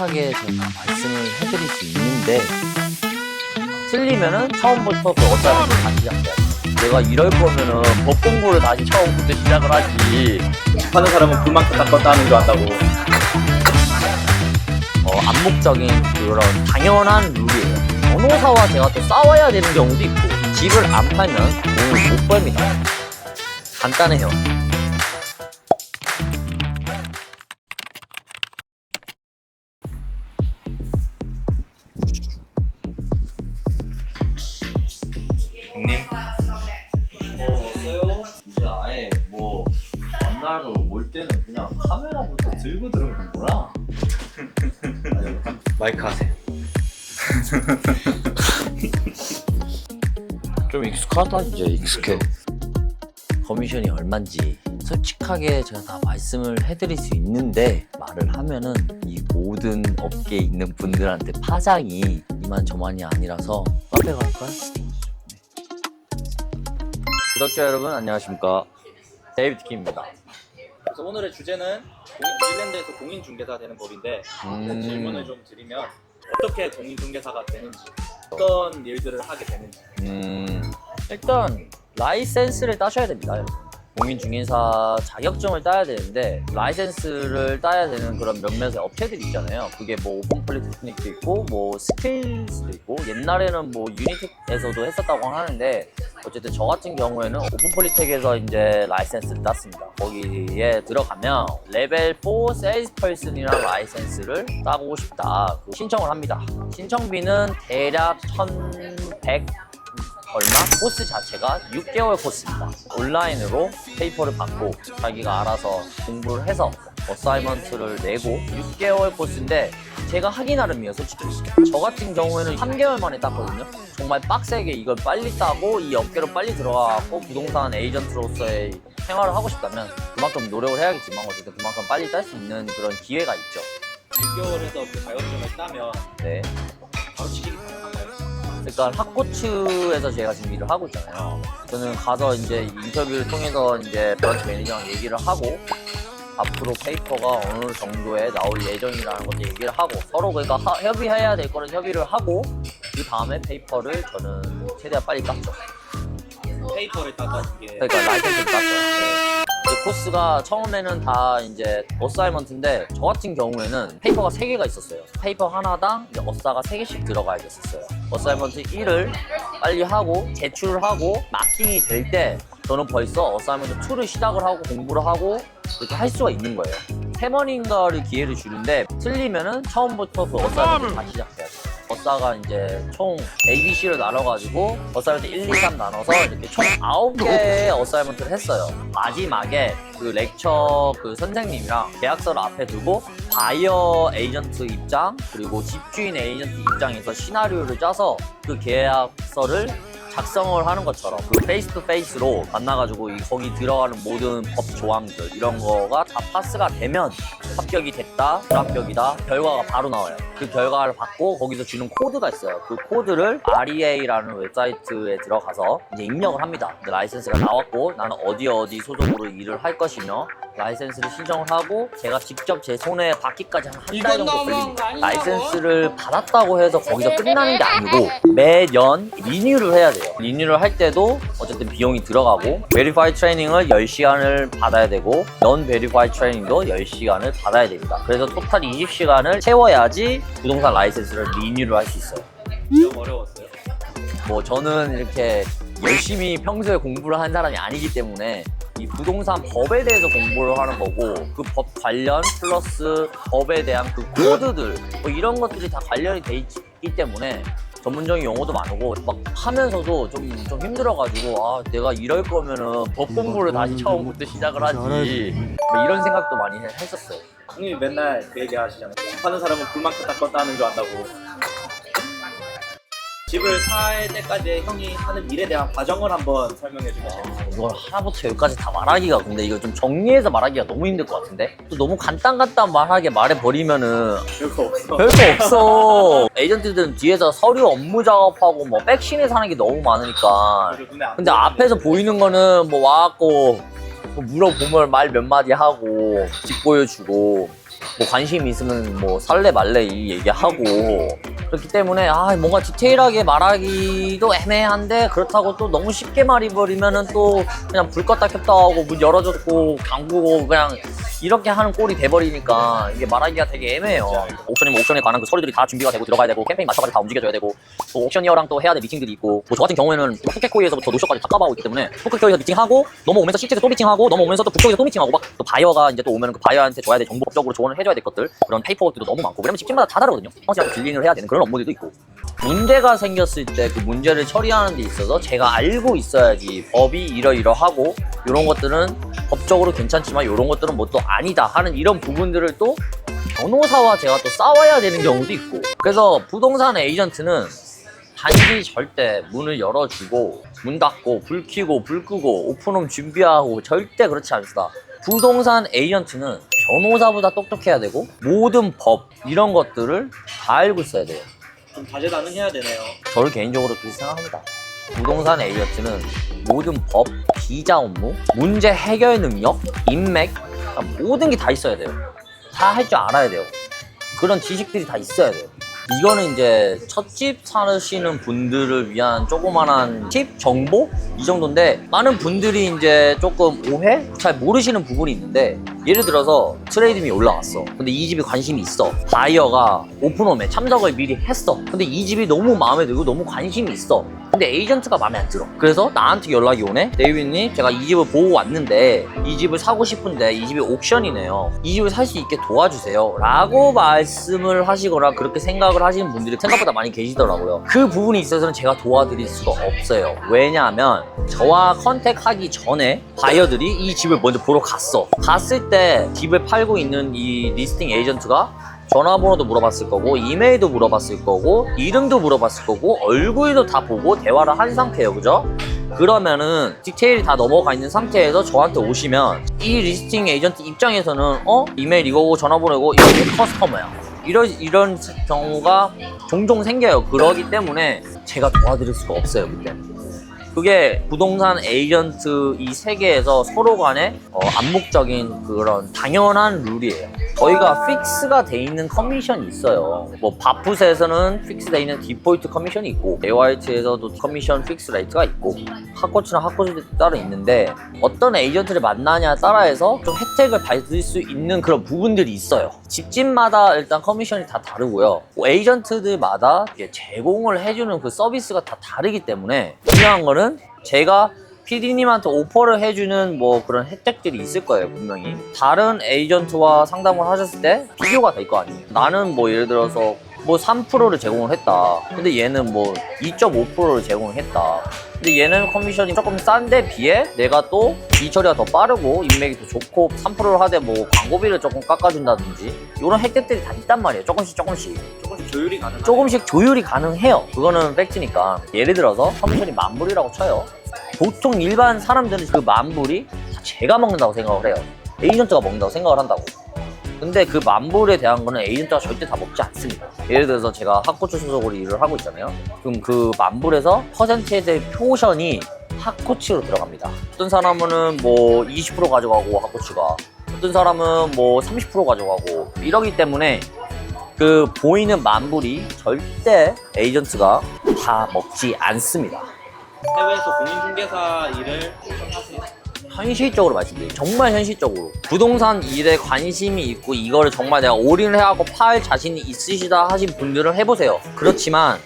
솔직하게 제가 말씀을 해드릴 수 있는데 틀리면은 처음부터 그 어쩌면 다시 시작해야 돼. 내가 이럴 거면은 법 공부를 다시 처음부터 시작을 하지. 하는 사람은 불만큼 닦았다 하는 줄 안다고. 암묵적인 그런 당연한 룰이에요. 변호사와 제가 또 싸워야 되는 경우도 있고 집을 안 팔면 돈을 못 벌입니다. 간단해요. 형님? 없어요? 이제 아예 만나러 올 때는 그냥 카메라부터 들고 들어오는 거라. 마이크 하세요. 좀 익숙하다. 이제 익숙해. 커미션이 얼만지 솔직하게 제가 다 말씀을 해드릴 수 있는데 말을 하면은 이 모든 업계에 있는 분들한테 파장이 이만저만이 아니라서 카페 갈까요? 구독자 여러분 안녕하십니까, 데이비드 킴입니다. 그래서 오늘의 주제는 뉴질랜드에서 공인중개사 되는 법인데 질문을 좀 드리면 어떻게 공인중개사가 되는지, 어떤 일들을 하게 되는지. 일단 라이센스를 따셔야 됩니다. 여러분. 공인중개사 자격증을 따야 되는데 라이센스를 따야 되는 그런 몇몇의 업체들이 있잖아요. 그게 뭐 오픈 폴리테크닉도 있고 뭐 스킬스도 있고 옛날에는 뭐 유니텍에서도 했었다고 하는데 어쨌든 저 같은 경우에는 오픈 폴리텍에서 이제 라이센스를 땄습니다. 거기에 들어가면 레벨 4 세일스펄슨이라는 라이센스를 따고 싶다. 신청을 합니다. 신청비는 대략 1,100 얼마? 코스 자체가 6개월 코스입니다. 온라인으로 페이퍼를 받고 자기가 알아서 공부를 해서 어사이먼트를 내고 6개월 코스인데 제가 하기 나름이에요. 솔직히 저 같은 경우에는 3개월 만에 땄거든요. 정말 빡세게 이걸 빨리 따고 이 업계로 빨리 들어가고 부동산 에이전트로서의 생활을 하고 싶다면 그만큼 노력을 해야겠지만 어쨌든 그만큼 빨리 딸 수 있는 그런 기회가 있죠. 6개월에서 그 자격증을 따면 네. 바로 취직이 가능한가요? 그러니까 학고츠에서 제가 지금 일을 하고 있잖아요. 저는 가서 이제 인터뷰를 통해서 이제 브런치 매니저랑 얘기를 하고 앞으로 페이퍼가 어느 정도에 나올 예정이라는 것도 얘기를 하고 서로 그러니까 협의해야 될 거는 협의를 하고 그 다음에 페이퍼를 저는 최대한 빨리 땄죠. 페이퍼를 따가는 게 그러니까 라이센스를 땄죠. 네. 그 코스가 처음에는 다 이제 어사이먼트인데 저 같은 경우에는 페이퍼가 3개가 있었어요. 페이퍼 하나당 이제 어사가 3개씩 들어가야 됐었어요. 어사이먼트 1을 빨리 하고 제출을 하고 마킹이 될 때 저는 벌써 어사이먼트 2를 시작을 하고 공부를 하고 그렇게 할 수가 있는 거예요. 3번인가를 기회를 주는데 틀리면은 처음부터 그 어사이먼트 다시 시작해야 돼요. 어사가 이제 총 ABC로 나눠가지고 어사이먼트 1, 2, 3 나눠서 이렇게 총 9개의 어사이먼트를 했어요. 마지막에 그 렉처 그 선생님이랑 계약서를 앞에 두고 바이어 에이전트 입장 그리고 집주인 에이전트 입장에서 시나리오를 짜서 그 계약서를 작성을 하는 것처럼 그 페이스 투 페이스로 만나가지고 거기 들어가는 모든 법 조항들 이런 거가 다 파스가 되면 합격이 됐다, 불합격이다 결과가 바로 나와요. 그 결과를 받고 거기서 주는 코드가 있어요. 그 코드를 REA라는 웹사이트에 들어가서 이제 입력을 합니다. 라이센스가 나왔고 나는 어디 소속으로 일을 할 것이며 라이센스를 신청을 하고 제가 직접 제 손에 받기까지 한 달 정도 걸립니다. 라이센스를 받았다고 해서 거기서 끝나는 게 아니고 매년 리뉴를 해야 돼요. 리뉴를 할 때도 어쨌든 비용이 들어가고 베리파이 트레이닝을 10시간을 받아야 되고 넌 베리파이 트레이닝도 10시간을 받아야 됩니다. 그래서 토탈 20시간을 채워야지 부동산 라이센스를 리뉴를 할 수 있어요. 좀 어려웠어요. 뭐 저는 이렇게 열심히 평소에 공부를 한 사람이 아니기 때문에 이 부동산 법에 대해서 공부를 하는 거고 그 법 관련 플러스 법에 대한 그 코드들 뭐 이런 것들이 다 관련이 돼 있기 때문에 전문적인 용어도 많고 막 하면서도 좀 힘들어가지고 아 내가 이럴 거면은 법 공부를 다시 처음부터 시작을 하지 뭐 이런 생각도 많이 했었어요. 형님이 맨날 그 얘기 하시잖아요. 하는 사람은 불만큼 닦았다 하는 줄 안다고. 집을 살 때까지 형이 하는 일에 대한 과정을 한번 설명해 주면 재밌어요. 이걸 하나부터 여기까지 다 말하기가 근데 이거 좀 정리해서 말하기가 너무 힘들 것 같은데 또 너무 간단하게 말해버리면은 별거 없어. 별거 없어. 에이전트들은 뒤에서 서류 업무 작업하고 뭐 백신에 사는 게 너무 많으니까 근데 앞에서 보이는 거는 뭐 와갖고 뭐 물어보면 말 몇 마디 하고 집 보여주고 뭐 관심 있으면 뭐 살래 말래 이 얘기하고 그렇기 때문에 뭔가 디테일하게 말하기도 애매한데 그렇다고 또 너무 쉽게 말해버리면은 또 그냥 불 껐다 켰다 하고 문 열어줬고 잠그고 그냥 이렇게 하는 꼴이 돼버리니까 이게 말하기가 되게 애매해요. 옥션이면 옥션에 관한 그 서류들이 다 준비가 되고 들어가야 되고 캠페인 맞춰가지고 다 움직여줘야 되고 또 옥션이어랑 또 해야 될 미팅들이 있고 뭐 저 같은 경우에는 푸켓코이에서부터 노쇼까지 다 까봐오고 있기 때문에 푸켓코이에서 미팅하고 넘어오면서 시트에서 또 미팅하고 넘어오면서 또 북쪽에서 또 미팅하고 막 또 바이어가 이제 또 오면은 그 바이어한테 줘야 될 정보적으로 조언을 해줘야 될 것들 그런 페이퍼워크도 너무 많고 왜냐면 집집마다 다 다르거든요. 확실하게 딜링을 해야 되는 그런 업무들도 있고 문제가 생겼을 때 그 문제를 처리하는 데 있어서 제가 알고 있어야지 법이 이러이러하고 이런 것들은 법적으로 괜찮지만 이런 것들은 뭐 또 아니다 하는 이런 부분들을 또 변호사와 제가 또 싸워야 되는 경우도 있고 그래서 부동산 에이전트는 단지 절대 문을 열어주고 문 닫고 불 켜고 불 끄고 오픈홈 준비하고 절대 그렇지 않습니다. 부동산 에이전트는 변호사보다 똑똑해야 되고 모든 법 이런 것들을 다 알고 있어야 돼요. 좀 다재다능해야 되네요. 저를 개인적으로 그렇게 생각합니다. 부동산 에이전트는 모든 법, 비자 업무, 문제 해결 능력, 인맥 모든 게 다 있어야 돼요. 다 할 줄 알아야 돼요. 그런 지식들이 다 있어야 돼요. 이거는 이제 첫집 사시는 분들을 위한 조그만한 팁, 정보 이 정도인데 많은 분들이 이제 조금 오해? 잘 모르시는 부분이 있는데 예를 들어서 트레이드미 올라왔어. 근데 이 집에 관심이 있어. 바이어가 오픈홈에 참석을 미리 했어. 근데 이 집이 너무 마음에 들고 너무 관심이 있어. 근데 에이전트가 마음에 안 들어. 그래서 나한테 연락이 오네. 데이비드님 제가 이 집을 보고 왔는데 이 집을 사고 싶은데 이 집이 옥션이네요. 이 집을 살 수 있게 도와주세요 라고 말씀을 하시거나 그렇게 생각을 하시는 분들이 생각보다 많이 계시더라고요. 그 부분이 있어서는 제가 도와드릴 수가 없어요. 왜냐하면 저와 컨택하기 전에 바이어들이 이 집을 먼저 보러 갔어. 갔을 때 집을 팔고 있는 이 리스팅 에이전트가 전화번호도 물어봤을 거고 이메일도 물어봤을 거고 이름도 물어봤을 거고 얼굴도 다 보고 대화를 한 상태예요. 그죠? 그러면은 디테일이 다 넘어가 있는 상태에서 저한테 오시면 이 리스팅 에이전트 입장에서는 이메일 이거고 전화번호고 이거 커스터머야 이런 경우가 종종 생겨요. 그러기 때문에 제가 도와드릴 수가 없어요. 그때 그게 부동산 에이전트 이 세계에서 서로 간에 암묵적인 그런 당연한 룰이에요. 저희가 픽스가 돼 있는 커미션이 있어요. 뭐 바푸스에서는 픽스돼 있는 디폴트 커미션이 있고 AYT에서도 커미션 픽스 레이트가 있고 핫코츠나 핫코츠도 따로 있는데 어떤 에이전트를 만나냐에 따라서 좀 혜택을 받을 수 있는 그런 부분들이 있어요. 집집마다 일단 커미션이 다 다르고요. 에이전트들마다 제공을 해주는 그 서비스가 다 다르기 때문에 중요한 거는 제가 PD님한테 오퍼를 해주는 뭐 그런 혜택들이 있을 거예요. 분명히 다른 에이전트와 상담을 하셨을 때 비교가 될 거 아니에요. 나는 뭐 예를 들어서 뭐 3%를 제공을 했다. 근데 얘는 뭐 2.5%를 제공을 했다. 근데 얘는 커미션이 조금 싼데 비해 내가 또 비처리가 더 빠르고 인맥이 더 좋고 3%를 하되 뭐 광고비를 조금 깎아준다든지 이런 혜택들이 다 있단 말이에요. 조금씩 조율이 가능해요. 조금씩 조율이 가능해요. 그거는 팩트니까. 예를 들어서 커미션이 10,000불이라고 쳐요. 보통 일반 사람들은 그 10,000불이 다 제가 먹는다고 생각을 해요. 에이전트가 먹는다고 생각을 한다고. 근데 그 10,000불에 대한 거는 에이전트가 절대 다 먹지 않습니다. 예를 들어서 제가 핫코츠 소속으로 일을 하고 있잖아요. 그럼 그 10,000불에서 퍼센테이지의 포션이 핫코츠로 들어갑니다. 어떤 사람은 뭐 20% 가져가고 핫코츠가 어떤 사람은 뭐 30% 가져가고 이러기 때문에 그 보이는 10,000불이 절대 에이전트가 다 먹지 않습니다. 해외에서 공인중개사 일을 하세요? 현실적으로 말씀드릴게요. 정말 현실적으로 부동산 일에 관심이 있고 이거를 정말 내가 올인을 해갖고 팔 자신이 있으시다 하신 분들은 해보세요. 그렇지만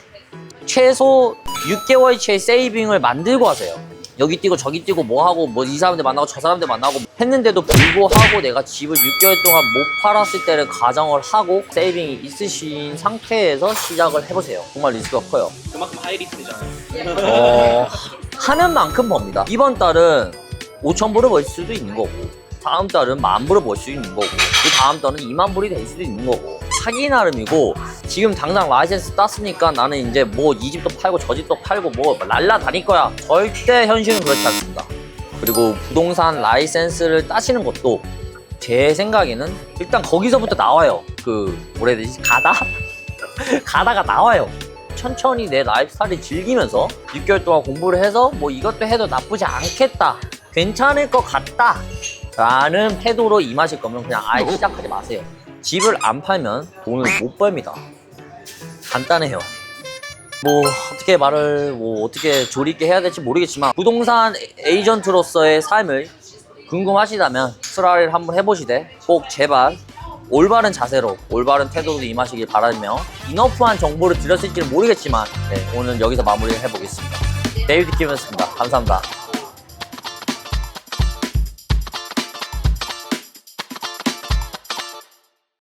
최소 6개월치의 세이빙을 만들고 하세요. 여기 뛰고 저기 뛰고 뭐하고 뭐 이 사람들 만나고 저 사람들 만나고 했는데도 불구하고 내가 집을 6개월 동안 못 팔았을 때를 가정을 하고 세이빙이 있으신 상태에서 시작을 해보세요. 정말 리스크가 커요. 그만큼 하이리스크잖아요. 하는 만큼 법니다. 이번 달은 5,000불을 벌 수도 있는 거고 다음 달은 10,000불을 벌 수 있는 거고 그 다음 달은 20,000불이 될 수도 있는 거고 하기 나름이고 지금 당장 라이센스 땄으니까 나는 이제 뭐 이 집도 팔고 저 집도 팔고 뭐 날라 다닐 거야. 절대 현실은 그렇지 않습니다. 그리고 부동산 라이센스를 따시는 것도 제 생각에는 일단 거기서부터 나와요. 그 뭐라 해야 되지? 가다가 나와요. 천천히 내 라이프스타일을 즐기면서 6개월 동안 공부를 해서 뭐 이것도 해도 나쁘지 않겠다. 괜찮을 것 같다 라는 태도로 임하실 거면 그냥 아예 시작하지 마세요. 집을 안 팔면 돈을 못 벌입니다. 간단해요. 뭐 어떻게 말을 어떻게 조리 있게 해야 될지 모르겠지만 부동산 에이전트로서의 삶을 궁금하시다면 스라리를 한번 해보시되 꼭 제발 올바른 자세로 올바른 태도로 임하시길 바라며 이너프한 정보를 드렸을지는 모르겠지만 네, 오늘 여기서 마무리를 해보겠습니다. 데이비드 김이었습니다. 감사합니다.